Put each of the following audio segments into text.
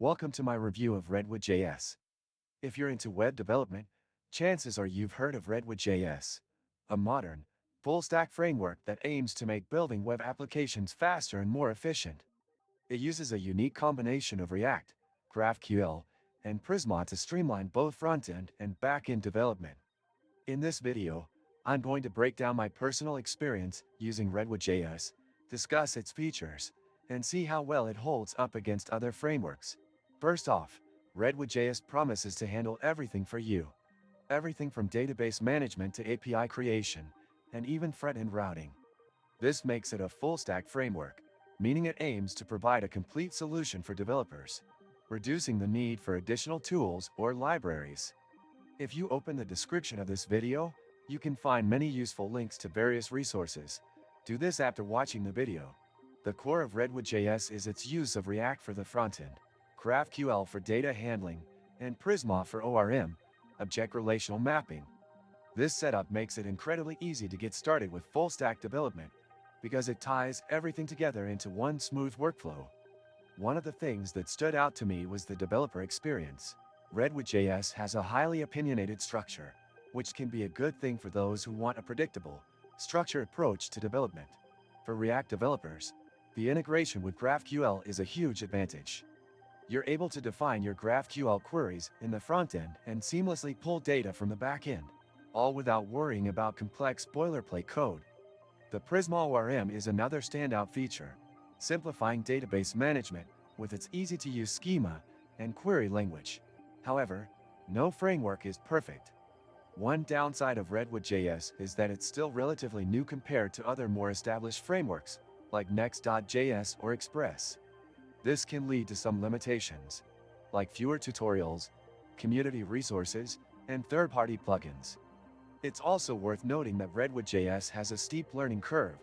Welcome to my review of RedwoodJS. If you're into web development, chances are you've heard of RedwoodJS, a modern, full-stack framework that aims to make building web applications faster and more efficient. It uses a unique combination of React, GraphQL, and Prisma to streamline both front-end and back-end development. In this video, I'm going to break down my personal experience using RedwoodJS, discuss its features, and see how well it holds up against other frameworks. First off, RedwoodJS promises to handle everything for you. Everything from database management to API creation, and even front-end routing. This makes it a full-stack framework, meaning it aims to provide a complete solution for developers, reducing the need for additional tools or libraries. If you open the description of this video, you can find many useful links to various resources. Do this after watching the video. The core of RedwoodJS is its use of React for the front-end, GraphQL for data handling, and Prisma for ORM, object relational mapping. This setup makes it incredibly easy to get started with full-stack development because it ties everything together into one smooth workflow. One of the things that stood out to me was the developer experience. RedwoodJS has a highly opinionated structure, which can be a good thing for those who want a predictable, structured approach to development. For React developers, the integration with GraphQL is a huge advantage. You're able to define your GraphQL queries in the front end and seamlessly pull data from the back end, all without worrying about complex boilerplate code. The Prisma ORM is another standout feature, simplifying database management with its easy-to-use schema and query language. However, no framework is perfect. One downside of RedwoodJS is that it's still relatively new compared to other more established frameworks, like Next.js or Express. This can lead to some limitations, like fewer tutorials, community resources, and third-party plugins. It's also worth noting that RedwoodJS has a steep learning curve,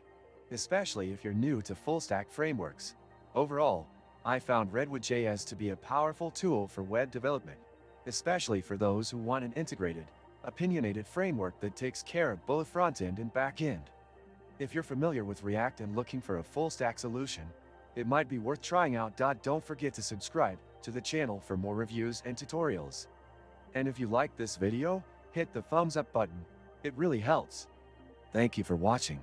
especially if you're new to full-stack frameworks. Overall, I found RedwoodJS to be a powerful tool for web development, especially for those who want an integrated, opinionated framework that takes care of both front-end and back-end. If you're familiar with React and looking for a full-stack solution, it might be worth trying out. Don't forget to subscribe to the channel for more reviews and tutorials. And if you liked this video, hit the thumbs up button. It really helps. Thank you for watching.